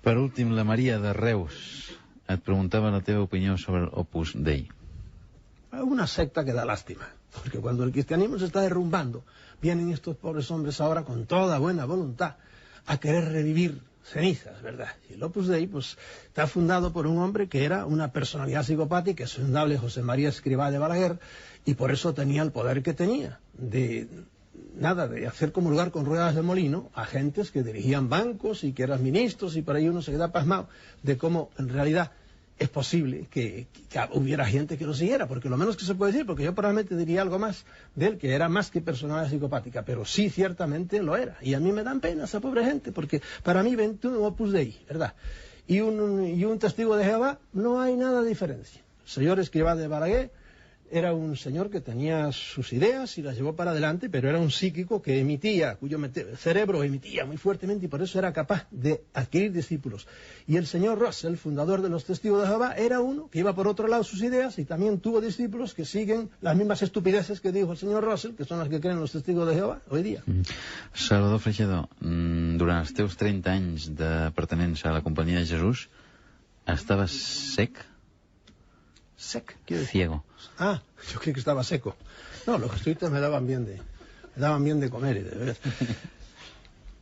Per últim, la Maria de Reus et preguntaba la teva opinión sobre el Opus Dei. Una secta que da lástima, porque cuando el cristianismo se está derrumbando, vienen estos pobres hombres ahora con toda buena voluntad a querer revivir cenizas, ¿verdad? Y el Opus Dei, pues, está fundado por un hombre que era una personalidad psicopática, es un dable José María Escrivá de Balaguer, y por eso tenía el poder que tenía, de hacer comulgar con ruedas de molino a gentes que dirigían bancos y que eran ministros, y por ahí uno se queda pasmado de cómo en realidad es posible que hubiera gente que lo siguiera, porque lo menos que se puede decir, porque yo probablemente diría algo más de él, que era más que personalidad psicopática, pero sí ciertamente lo era, y a mí me dan pena esa pobre gente, porque para mí 21 Opus Dei, ¿verdad? Y un testigo de Jehová, no hay nada de diferencia. El señor Escrivá de Balaguer era un señor que tenía sus ideas y las llevó para adelante, pero era un psíquico que emitía, cuyo cerebro emitía muy fuertemente y por eso era capaz de adquirir discípulos. Y el señor Russell, fundador de los Testigos de Jehová, era uno que iba por otro lado sus ideas y también tuvo discípulos que siguen las mismas estupideces que dijo el señor Russell, que son las que creen los Testigos de Jehová hoy día. Salvador Freixedo, durant els teus 30 anys de pertenença a la Companyia de Jesús, estaves sec? Sec, ciego. Ah, yo creí que estaba seco. No, los jesuitas me daban bien de comer y de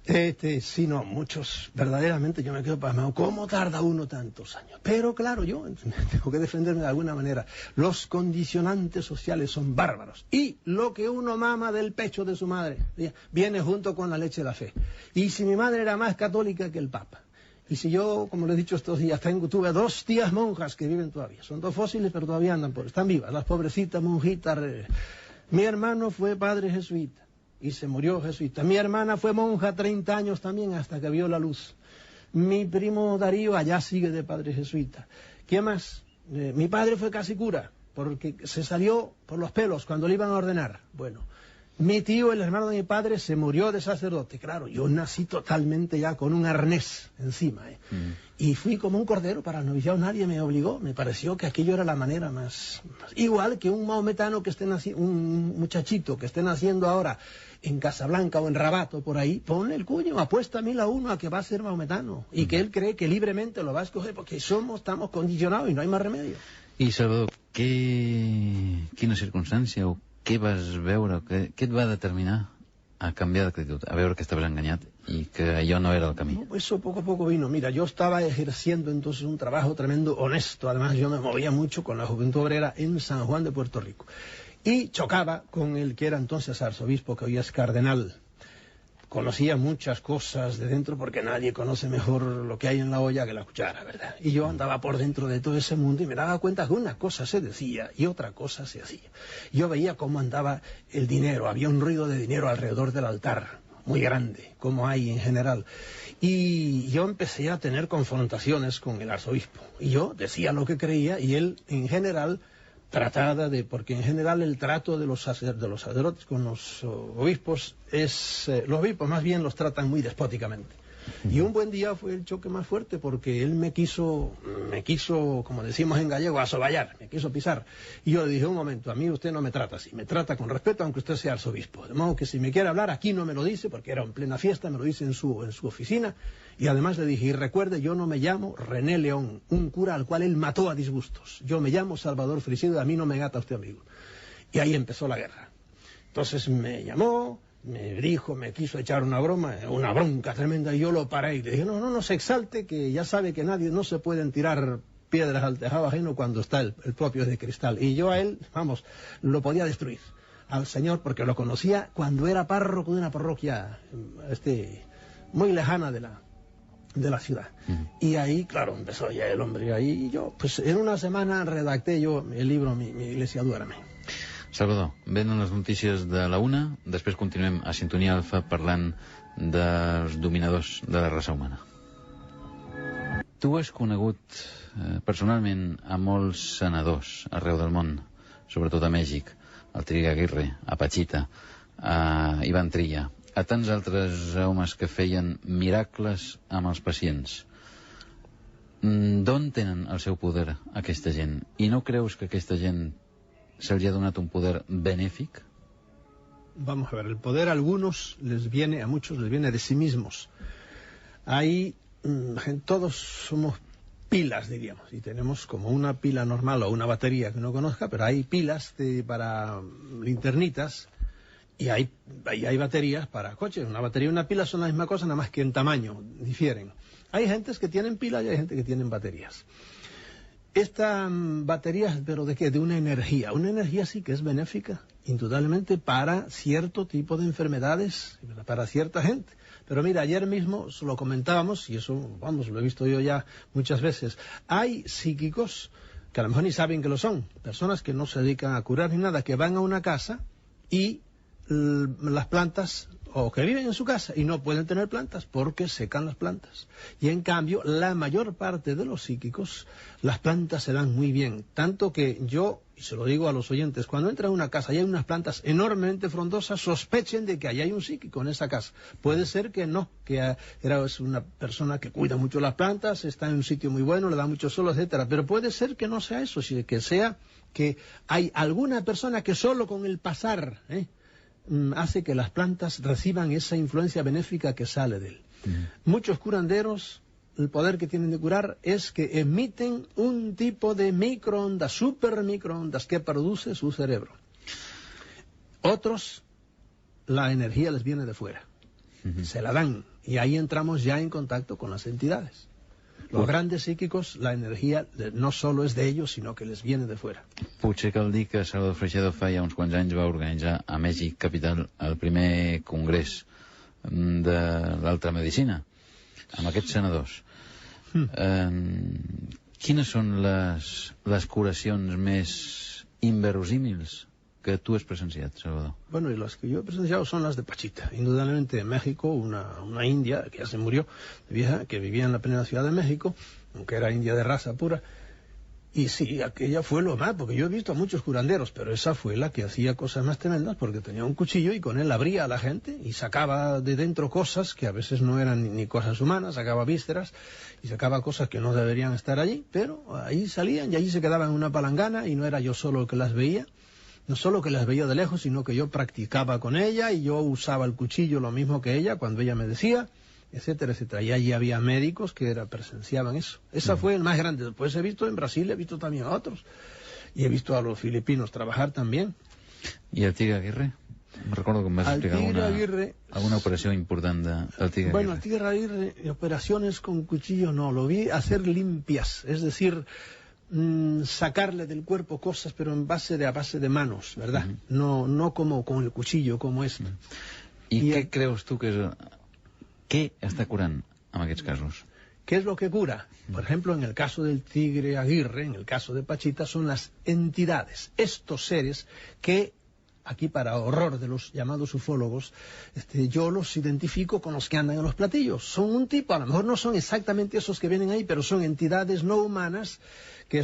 beber. Sí, no, muchos, verdaderamente yo me quedo pasmado. ¿Cómo tarda uno tantos años? Pero claro, yo tengo que defenderme de alguna manera. Los condicionantes sociales son bárbaros. Y lo que uno mama del pecho de su madre viene junto con la leche de la fe. Y si mi madre era más católica que el Papa, y si yo, como le he dicho estos días, tuve 2 tías monjas que viven todavía. Son 2 fósiles, pero todavía están vivas, las pobrecitas monjitas. Mi hermano fue padre jesuita y se murió jesuita. Mi hermana fue monja 30 años también hasta que vio la luz. Mi primo Darío allá sigue de padre jesuita. ¿Qué más? Mi padre fue casi cura, porque se salió por los pelos cuando le iban a ordenar. Bueno, mi tío, el hermano de mi padre, se murió de sacerdote. Claro, yo nací totalmente ya con un arnés encima. Y fui como un cordero para el noviciado, nadie me obligó. Me pareció que aquello era la manera más... Igual que un maometano que esté naciendo, un muchachito que esté naciendo ahora en Casablanca o en Rabat o por ahí, ponle el cuño, apuesta 1000 a 1 a que va a ser maometano. Y que él cree que libremente lo va a escoger, porque estamos condicionados y no hay más remedio. I Salvador, quina circumstància o què vas veure, què et va determinar a canviar d'actitud, a veure que estaves enganyat y que allò no era el camí? No, eso poco a poco vino. Mira, yo estaba ejerciendo entonces un trabajo tremendo, honesto. Además, yo me movía mucho con la Juventud Obrera en San Juan de Puerto Rico. Y chocaba con el que era entonces arzobispo, que hoy es cardenal. Conocía muchas cosas de dentro porque nadie conoce mejor lo que hay en la olla que la cuchara, ¿verdad? Y yo andaba por dentro de todo ese mundo y me daba cuenta que una cosa se decía y otra cosa se hacía. Yo veía cómo andaba el dinero, había un ruido de dinero alrededor del altar, muy grande, como hay en general. Y yo empecé a tener confrontaciones con el arzobispo. Y yo decía lo que creía y él, en general, porque en general el trato de los sacerdotes con los obispos los obispos más bien los tratan muy despóticamente. Y un buen día fue el choque más fuerte porque él me quiso, como decimos en gallego, asoballar, me quiso pisar. Y yo le dije, un momento, a mí usted no me trata así, me trata con respeto aunque usted sea arzobispo. De modo que si me quiere hablar aquí no me lo dice, porque era en plena fiesta, me lo dice en su oficina. Y además le dije, y recuerde, yo no me llamo René León, un cura al cual él mató a disgustos. Yo me llamo Salvador Freixedo y a mí no me gata usted amigo. Y ahí empezó la guerra. Entonces me llamó, me dijo, me quiso echar una bronca tremenda, y yo lo paré y le dije, no se exalte, que ya sabe que no se pueden tirar piedras al tejado ajeno cuando está el propio de cristal. Y yo a él, lo podía destruir, al señor, porque lo conocía cuando era párroco de una parroquia muy lejana de la ciudad. Y ahí, claro, empezó ya el hombre ahí, y yo, pues en una semana redacté yo el libro Mi Iglesia Duerme. Salvador, venen les notícies de la 1, després continuem a Sintonia Alfa parlant dels dominadors de la raça humana. Tu has conegut personalment a molts senadors arreu del món, sobretot a Mèxic, al Triga Aguirre, a Pachita, a Ivan Trilla, a tants altres homes que feien miracles amb els pacients. D'on tenen el seu poder aquesta gent? I no creus que aquesta gent se'ls ha donat un poder benéfic? Vamos a ver, el poder a muchos les viene de sí mismos. Hay todos somos pilas, diríamos, y tenemos como una pila normal o una batería que no conozca, pero hay pilas para linternitas y hay baterías para coches. Una batería y una pila son la misma cosa, nada más que en tamaño difieren. Hay gentes que tienen pilas y hay gente que tienen baterías. Esta batería, ¿pero de qué? De una energía. Una energía sí que es benéfica, indudablemente, para cierto tipo de enfermedades, para cierta gente. Pero mira, ayer mismo lo comentábamos, y eso, vamos, lo he visto yo ya muchas veces. Hay psíquicos que a lo mejor ni saben que lo son. Personas que no se dedican a curar ni nada, que van a una casa y las plantas, o que viven en su casa y no pueden tener plantas porque secan las plantas. Y en cambio, la mayor parte de los psíquicos, las plantas se dan muy bien. Tanto que yo, y se lo digo a los oyentes, cuando entran a una casa y hay unas plantas enormemente frondosas, sospechen de que allá hay un psíquico en esa casa. Puede ser que no, que es una persona que cuida mucho las plantas, está en un sitio muy bueno, le da mucho sol, etcétera. Pero puede ser que no sea eso, sino que sea que hay alguna persona que solo con el pasar hace que las plantas reciban esa influencia benéfica que sale de él. Muchos curanderos, el poder que tienen de curar es que emiten un tipo de microondas, super microondas, que produce su cerebro. Otros, la energía les viene de fuera, se la dan, y ahí entramos ya en contacto con las entidades. Los grandes psíquicos, la energia no solo és d'ells, sinó que les viene de fuera. Potser cal dir que Salvador Freixedo fa ja uns quants anys va organitzar a Mèxic capital el primer congrés de l'altra medicina, amb aquests senadors. Quines són les curacions més inverosímils que tú has presenciado, Salvador? Bueno, y las que yo he presenciado son las de Pachita. Indudablemente en México, una india que ya se murió, de vieja, que vivía en la plena Ciudad de México, aunque era india de raza pura. Y sí, aquella fue lo más, porque yo he visto a muchos curanderos, pero esa fue la que hacía cosas más tremendas, porque tenía un cuchillo y con él abría a la gente y sacaba de dentro cosas que a veces no eran ni cosas humanas, sacaba vísceras y sacaba cosas que no deberían estar allí, pero ahí salían y allí se quedaban en una palangana, y no era yo solo el que las veía. No solo que las veía de lejos, sino que yo practicaba con ella y yo usaba el cuchillo lo mismo que ella cuando ella me decía, etcétera, etcétera. Y allí había médicos que presenciaban eso. Esa fue el más grande. Después he visto en Brasil, he visto también a otros. Y he visto a los filipinos trabajar también. ¿Y el Tigre Aguirre? Me recuerdo que me has explicado alguna operación importante del Tigre Aguirre. Bueno, el Tigre Aguirre, operaciones con cuchillo no, lo vi hacer limpias, es decir, sacarle del cuerpo cosas, pero a base de manos, ¿verdad? No como con el cuchillo, como esto. ¿Y qué crees tú que es? ¿Qué está curando en aquests casos? ¿Qué es lo que cura? Por ejemplo, en el caso del Tigre Aguirre, en el caso de Pachita, son las entidades, estos seres que, aquí para horror de los llamados ufólogos, yo los identifico con los que andan en los platillos. Son un tipo, a lo mejor no son exactamente esos que vienen ahí, pero son entidades no humanas que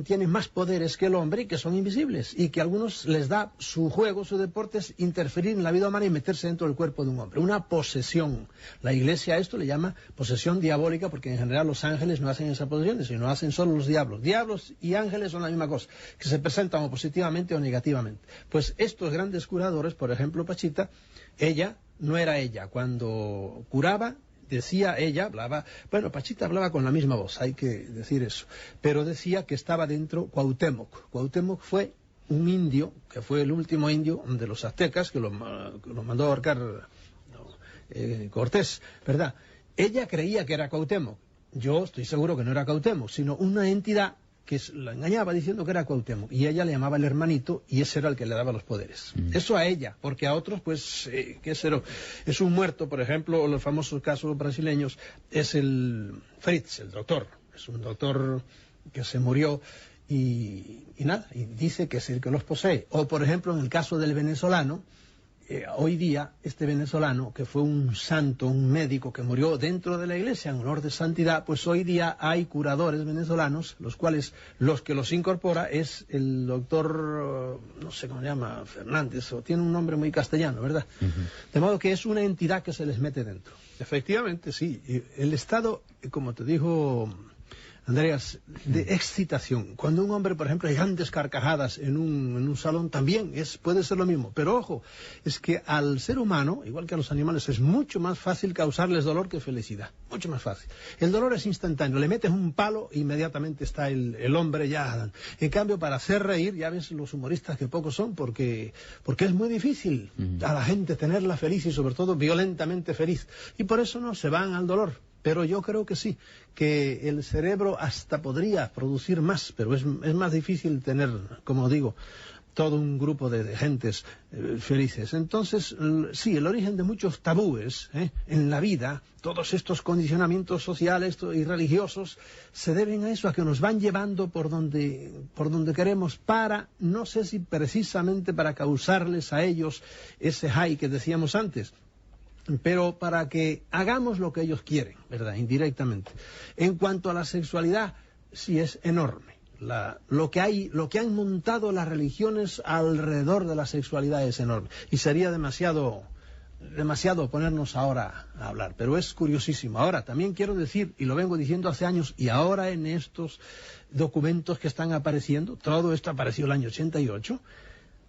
tienen más poderes que el hombre y que son invisibles, y que a algunos les da su juego, su deporte es interferir en la vida humana y meterse dentro del cuerpo de un hombre. Una posesión. La Iglesia a esto le llama posesión diabólica, porque en general los ángeles no hacen esa posesión, sino hacen solo los diablos. Diablos y ángeles son la misma cosa, que se presentan o positivamente o negativamente. Pues estos grandes curadores, por ejemplo Pachita, ella no era ella. Cuando curaba, decía ella, hablaba, bueno, Pachita hablaba con la misma voz, hay que decir eso, pero decía que estaba dentro Cuauhtémoc. Cuauhtémoc fue un indio, que fue el último indio de los aztecas, que lo mandó a ahorcar Cortés, ¿verdad? Ella creía que era Cuauhtémoc. Yo estoy seguro que no era Cuauhtémoc, sino una entidad que la engañaba diciendo que era Cuauhtémoc, y ella le llamaba el hermanito, y ese era el que le daba los poderes. Eso a ella, porque a otros, pues, ¿qué será? Es un muerto, por ejemplo, los famosos casos brasileños, es el Fritz, el doctor, es un doctor que se murió, y nada, y dice que es el que los posee. O, por ejemplo, en el caso del venezolano, hoy día, este venezolano, que fue un santo, un médico que murió dentro de la iglesia en honor de santidad, pues hoy día hay curadores venezolanos, los cuales, los que los incorpora es el doctor, no sé cómo se llama, Fernández, o tiene un nombre muy castellano, ¿verdad? De modo que es una entidad que se les mete dentro. Efectivamente, sí. El Estado, como te dijo Andreas, de excitación. Cuando un hombre, por ejemplo, hay grandes carcajadas en un salón, también puede ser lo mismo. Pero ojo, es que al ser humano, igual que a los animales, es mucho más fácil causarles dolor que felicidad. Mucho más fácil. El dolor es instantáneo. Le metes un palo e inmediatamente está el hombre ya. En cambio, para hacer reír, ya ves los humoristas que pocos son, porque es muy difícil a la gente tenerla feliz y sobre todo violentamente feliz. Y por eso no se van al dolor. Pero yo creo que sí, que el cerebro hasta podría producir más, pero es más difícil tener, como digo, todo un grupo de gentes felices. Entonces, sí, el origen de muchos tabúes en la vida, todos estos condicionamientos sociales y religiosos, se deben a eso, a que nos van llevando por donde queremos para, no sé si precisamente para causarles a ellos ese high que decíamos antes, pero para que hagamos lo que ellos quieren, ¿verdad? Indirectamente. En cuanto a la sexualidad, sí es enorme. Lo que han montado las religiones alrededor de la sexualidad es enorme. Y sería demasiado ponernos ahora a hablar, pero es curiosísimo. Ahora, también quiero decir, y lo vengo diciendo hace años, y ahora en estos documentos que están apareciendo, todo esto apareció el año 88,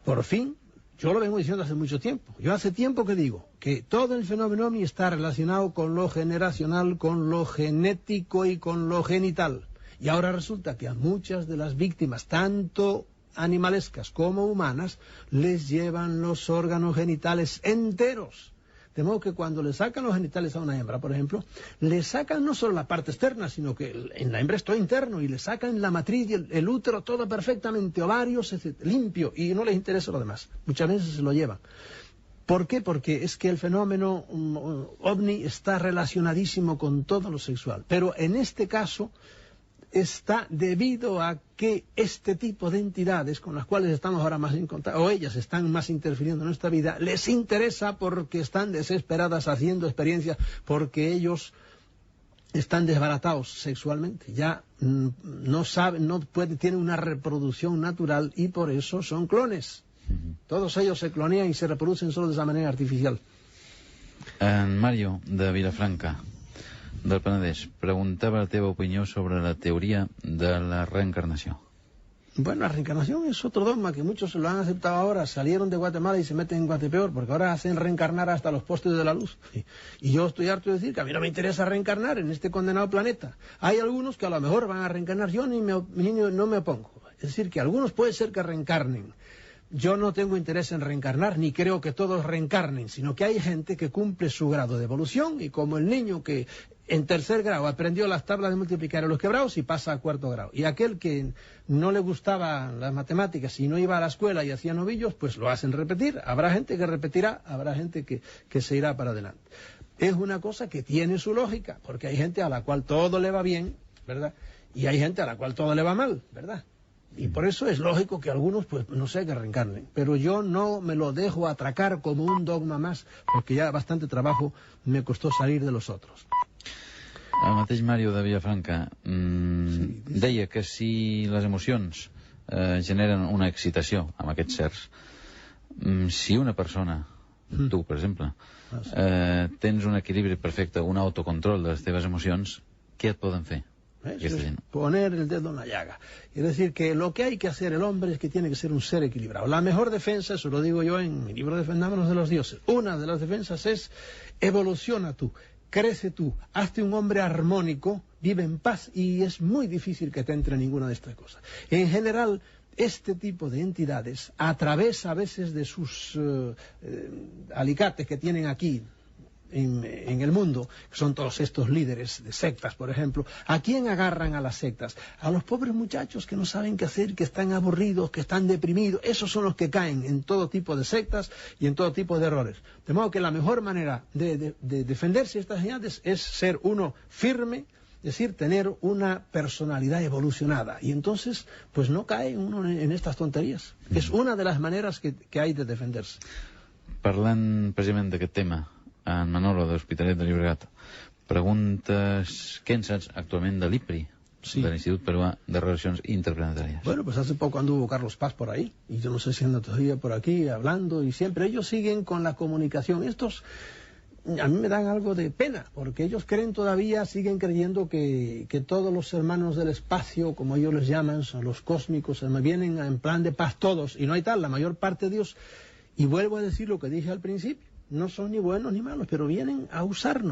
por fin. Yo lo vengo diciendo hace mucho tiempo. Yo hace tiempo que digo que todo el fenómeno OVNI está relacionado con lo generacional, con lo genético y con lo genital. Y ahora resulta que a muchas de las víctimas, tanto animalescas como humanas, les llevan los órganos genitales enteros. De modo que cuando le sacan los genitales a una hembra, por ejemplo, le sacan no solo la parte externa, sino que en la hembra es todo interno, y le sacan la matriz y el útero, todo perfectamente, ovarios, etc., limpio, y no les interesa lo demás. Muchas veces se lo llevan. ¿Por qué? Porque es que el fenómeno OVNI está relacionadísimo con todo lo sexual. Pero en este caso está debido a que este tipo de entidades con las cuales estamos ahora más en contacto, o ellas están más interfiriendo en nuestra vida, les interesa porque están desesperadas haciendo experiencias, porque ellos están desbaratados sexualmente, ya no saben, tienen una reproducción natural y por eso son clones. Todos ellos se clonean y se reproducen solo de esa manera artificial. Mario, de Vilafranca, del Penedès, preguntava la teva opinió sobre la teoria de la reencarnació. Bueno, la reencarnación es otro dogma que muchos lo han aceptado ahora. Salieron de Guatemala y se meten en Guatepeor, porque ahora hacen reencarnar hasta los postes de la luz. Y yo estoy harto de decir que a mí no me interesa reencarnar en este condenado planeta. Hay algunos que a lo mejor van a reencarnar, yo no me opongo. Es decir, que algunos puede ser que reencarnen. Yo no tengo interés en reencarnar, ni creo que todos reencarnen, sino que hay gente que cumple su grado de evolución, y como el niño que en tercer grado aprendió las tablas de multiplicar en los quebrados y pasa a cuarto grado. Y aquel que no le gustaban las matemáticas y no iba a la escuela y hacía novillos, pues lo hacen repetir. Habrá gente que repetirá, habrá gente que se irá para adelante. Es una cosa que tiene su lógica, porque hay gente a la cual todo le va bien, ¿verdad? Y hay gente a la cual todo le va mal, ¿verdad? Y por eso es lógico que algunos, pues, no sé, que reencarnen. Pero yo no me lo dejo atracar como un dogma más, porque ya bastante trabajo me costó salir de los otros. El mateix Mario de Vilafranca deia que si les emocions generen una excitació amb aquests certs, si una persona, tu, per exemple, tens un equilibri perfecte, un autocontrol de les teves emocions, què et poden fer? Eso es poner el dedo en la llaga. Es decir, que lo que hay que hacer el hombre es que tiene que ser un ser equilibrado. La mejor defensa, eso lo digo yo en mi libro Defendámonos de los dioses, una de las defensas es evoluciona tú, crece tú, hazte un hombre armónico, vive en paz, y es muy difícil que te entre ninguna de estas cosas. En general, este tipo de entidades, a través a veces de sus alicates que tienen aquí en el mundo, que son todos estos líderes de sectas, por ejemplo, ¿a quién agarran a las sectas? A los pobres muchachos que no saben qué hacer, que están aburridos, que están deprimidos. Esos son los que caen en todo tipo de sectas y en todo tipo de errores. De modo que la mejor manera de defenderse de estas entidades es ser uno firme, es decir, tener una personalidad evolucionada, y entonces pues no cae uno en estas tonterías. Es una de las maneras que hay de defenderse. Parlant precisament d'aquest tema, en Manolo, de l'Hospitalet de Llobregat, preguntes què en saps actualment de l'IPRI, sí, del Institut Peruà de Relacions Interplanetarias. Bueno, pues hace poco anduvo Carlos Paz por ahí, y yo no sé si anda todavía por aquí hablando, y siempre ellos siguen con la comunicación. Estos, a mí me dan algo de pena, porque ellos creen todavía, siguen creyendo que todos los hermanos del espacio, como ellos les llaman, son los cósmicos, vienen en plan de paz todos, y no hay tal, la mayor parte de Dios, y vuelvo a decir lo que dije al principio, no son ni buenos ni malos, pero vienen a usarnos.